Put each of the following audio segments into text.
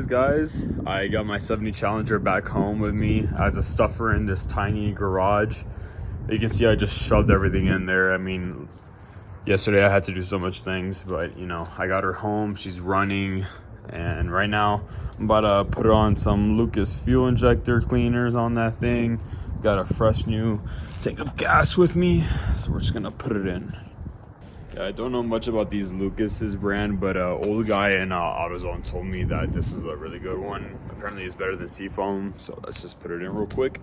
news, guys. I got my 70 Challenger back home with me as a stuffer in this tiny garage. You can see I just shoved everything in there. I mean, yesterday I had to do so much things, but you know, I got her home. She's running, and right now I'm about to put on some Lucas fuel injector cleaners on that thing. Got a fresh new tank of gas with me, so we're just gonna put it in. I don't know much about these Lucas's brand, but old guy in AutoZone told me that this is a really good one. Apparently it's better than Seafoam, so let's just put it in real quick.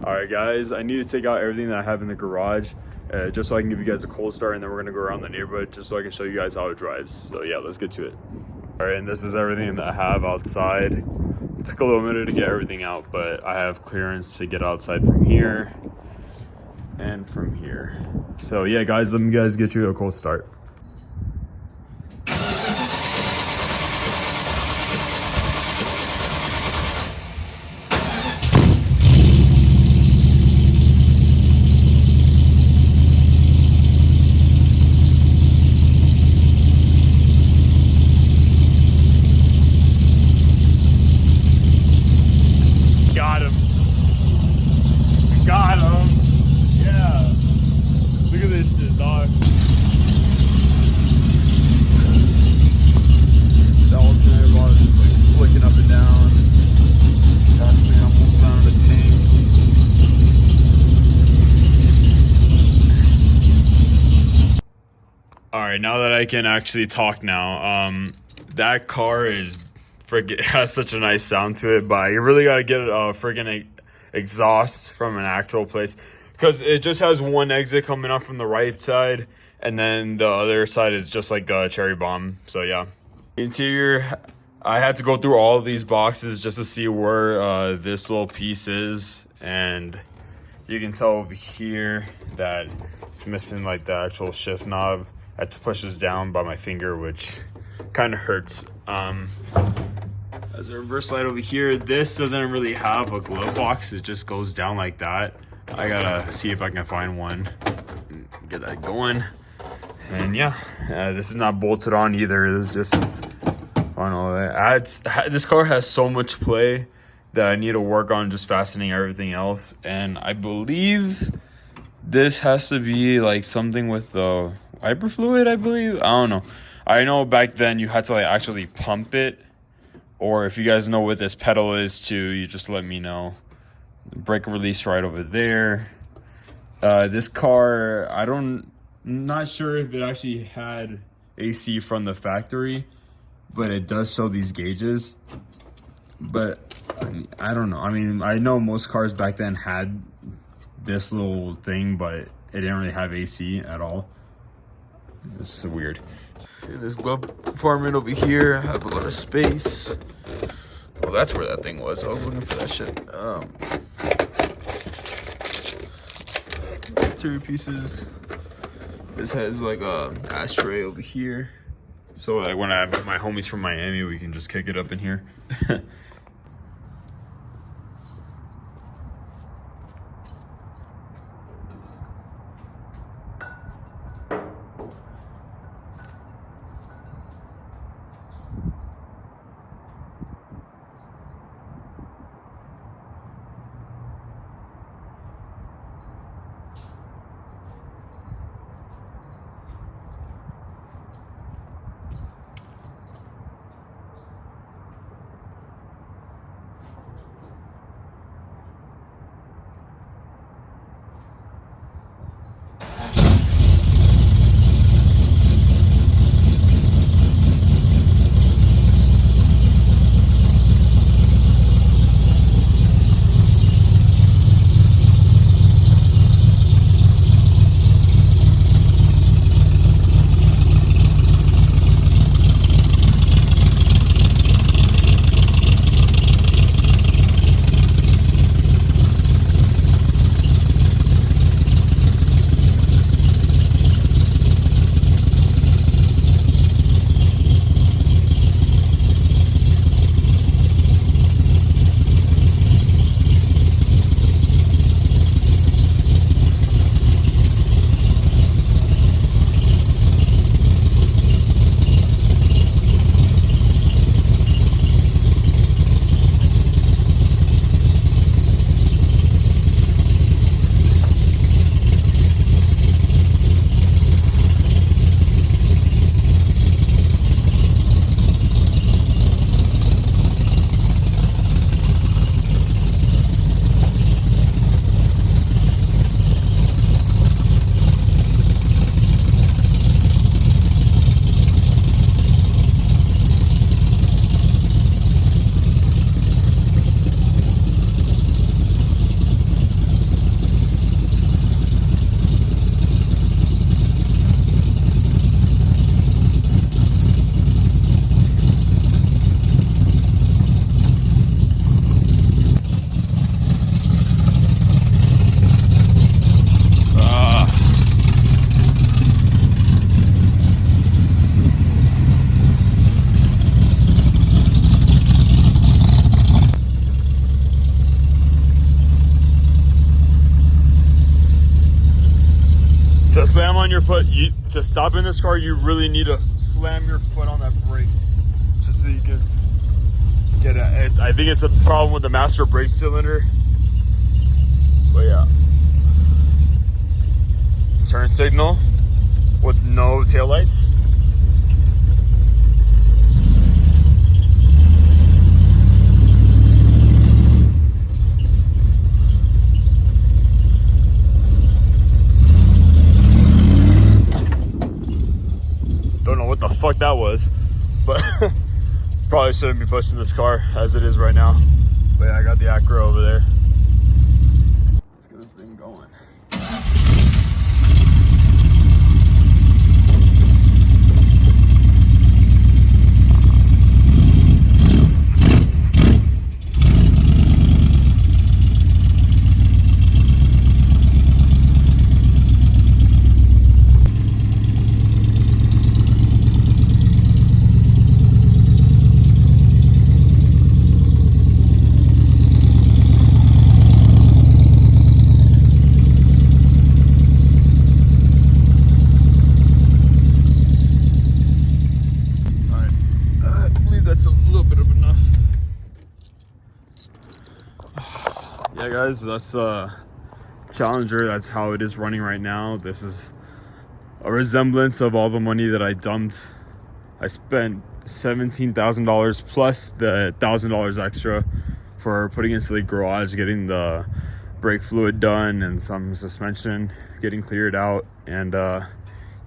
Alright guys, I need to take out everything that I have in the garage just so I can give you guys a cold start, and then we're going to go around the neighborhood just so I can show you guys how it drives. So yeah, let's get to it. Alright, and this is everything that I have outside. It took a little minute to get everything out, but I have clearance to get outside from here and from here. So yeah guys, let me get you a cold start. Got him. Yeah. Look at this shit, dog. The alternator bar is just like flicking up and down. That's me almost down in the tank. Alright, now that I can actually talk now, that car is friggin' has such a nice sound to it, but you really gotta get a friggin' exhaust from an actual place, because it just has one exit coming up from the right side, and then the other side is just like a cherry bomb. So yeah, interior, I had to go through all of these boxes just to see where this little piece is, and you can tell over here that it's missing like the actual shift knob. I had to push this down by my finger, which kind of hurts. As a reverse light over here, this doesn't really have a glove box. It just goes down like that. I gotta see if I can find one, get that going. And yeah, this is not bolted on either. This is just, I don't know. This car has so much play that I need to work on just fastening everything else. And I believe this has to be like something with the wiper fluid, I believe. I don't know. I know back then you had to like actually pump it. Or if you guys know what this pedal is too, you just let me know. Brake release right over there. This car, not sure if it actually had AC from the factory, but it does show these gauges. But I don't know. I mean, I know most cars back then had this little thing, but it didn't really have AC at all. It's weird. In this glove compartment over here, I have a lot of space. Well, that's where that thing was. I was looking for that shit. Interior pieces. This has like a ashtray over here. So like when I have my homies from Miami, we can just kick it up in here. slam on your foot. To stop in this car, you really need to slam your foot on that brake, just so you can get it. I think it's a problem with the master brake cylinder. But yeah, turn signal with no taillights. Don't know what the fuck that was, but probably shouldn't be pushing this car as it is right now. But yeah, I got the Acura over there. Let's get this thing going. Yeah guys, that's Challenger. That's how it is running right now. This is a resemblance of all the money that I dumped. I spent $17,000 plus the $1,000 extra for putting into the garage, getting the brake fluid done and some suspension getting cleared out. And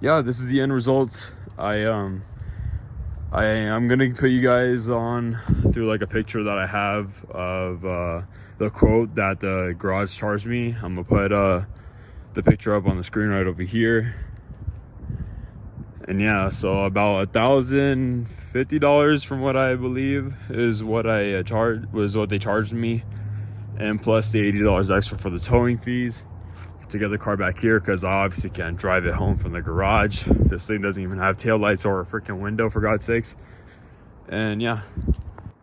yeah, this is the end result. I'm gonna put you guys on through like a picture that I have of the quote that the garage charged me. I'm gonna put the picture up on the screen right over here. And yeah, so about $1,050 from what I believe is what I what they charged me, and plus the $80 extra for the towing fees to get the car back here, because I obviously can't drive it home from the garage. This thing doesn't even have taillights or a freaking window, for God's sakes. And yeah,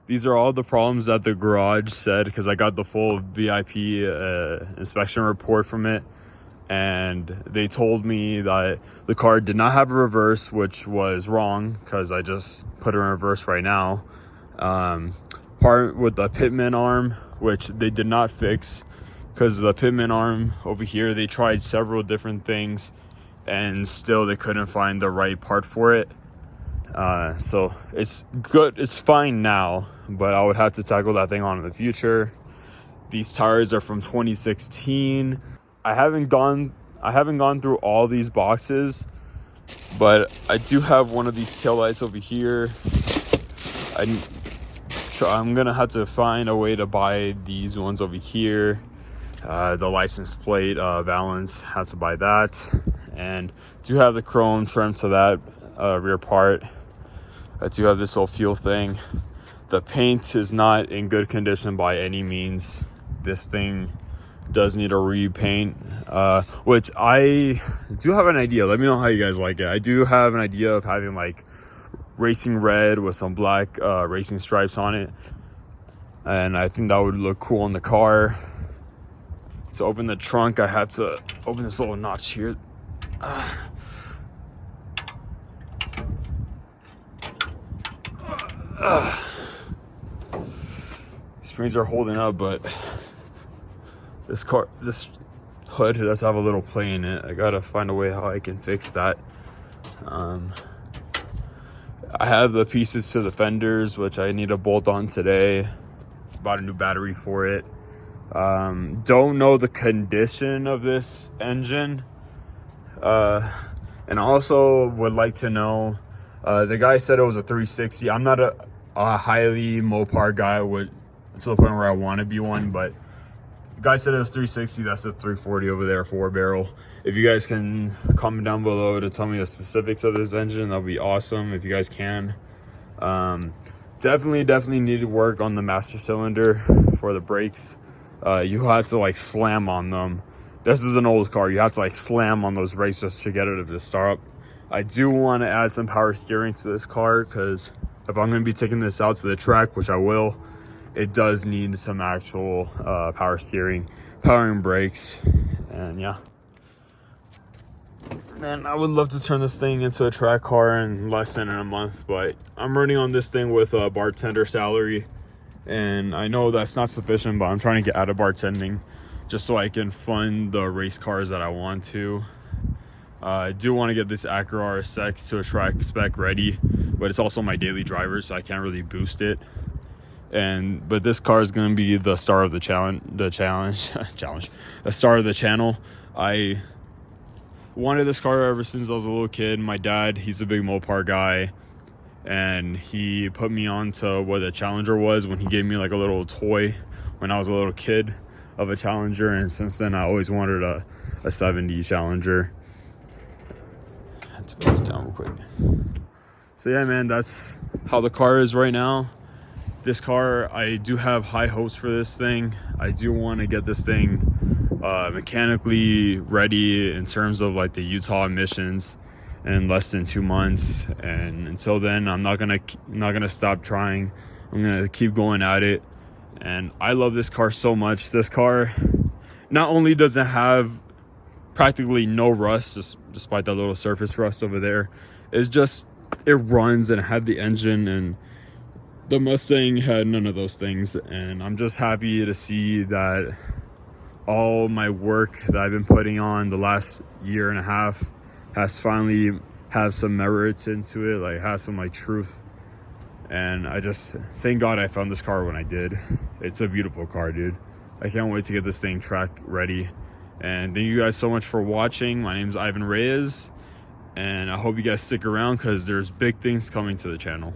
these are all the problems that the garage said, because I got the full VIP inspection report from it, and they told me that the car did not have a reverse, which was wrong because I just put it in reverse right now. Part with the pitman arm, which they did not fix, because the pitman arm over here, they tried several different things and still they couldn't find the right part for it. So it's good, it's fine now, but I would have to tackle that thing on in the future. These tires are from 2016. I haven't gone through all these boxes, but I do have one of these taillights over here. I'm gonna have to find a way to buy these ones over here. The license plate valance, have to buy that, and do have the chrome trim to that rear part. I do have this little fuel thing. The paint is not in good condition by any means. This thing does need a repaint, which I do have an idea. Let me know how you guys like it. I do have an idea of having like racing red with some black racing stripes on it, and I think that would look cool in the car. To open the trunk, I have to open this little notch here. Springs are holding up, but this hood does have a little play in it. I gotta find a way how I can fix that. I have the pieces to the fenders, which I need to bolt on today. Bought a new battery for it. Don't know the condition of this engine, and also would like to know, the guy said it was a 360. I'm not a highly Mopar guy to the point where I want to be one, but the guy said it was 360. That's a 340 over there, 4-barrel. If you guys can comment down below to tell me the specifics of this engine, that'll be awesome if you guys can. Definitely need to work on the master cylinder for the brakes. You have to like slam on them. This is an old car. You have to like slam on those brakes just to get it to start up. I do want to add some power steering to this car, because if I'm going to be taking this out to the track, which I will, it does need some actual power steering, powering brakes, and yeah. Man, I would love to turn this thing into a track car in less than a month, but I'm running on this thing with a bartender salary, and I know that's not sufficient, but I'm trying to get out of bartending just so I can fund the race cars that I want to. I do want to get this Acura RSX to a track spec ready, but it's also my daily driver, so I can't really boost it. But this car is going to be the star of the challenge, the star of the channel. I wanted this car ever since I was a little kid. My dad, he's a big Mopar guy, and he put me on to what a Challenger was when he gave me like a little toy when I was a little kid of a Challenger, and since then I always wanted a 70 Challenger. I had to put this down real quick. So yeah, man, that's how the car is right now. This car, I do have high hopes for this thing. I do want to get this thing mechanically ready in terms of like the Utah emissions in less than 2 months, and until then I'm not gonna stop trying. I'm gonna keep going at it, and I love this car so much. This car not only does it have practically no rust, despite that little surface rust over there, it's just, it runs and it had the engine, and the Mustang had none of those things. And I'm just happy to see that all my work that I've been putting on the last year and a half has finally had some merits into it, like has some like truth. And I just thank God I found this car when I did. It's a beautiful car, dude. I can't wait to get this thing track ready. And thank you guys so much for watching. My name is Ivan Reyes, and I hope you guys stick around because there's big things coming to the channel.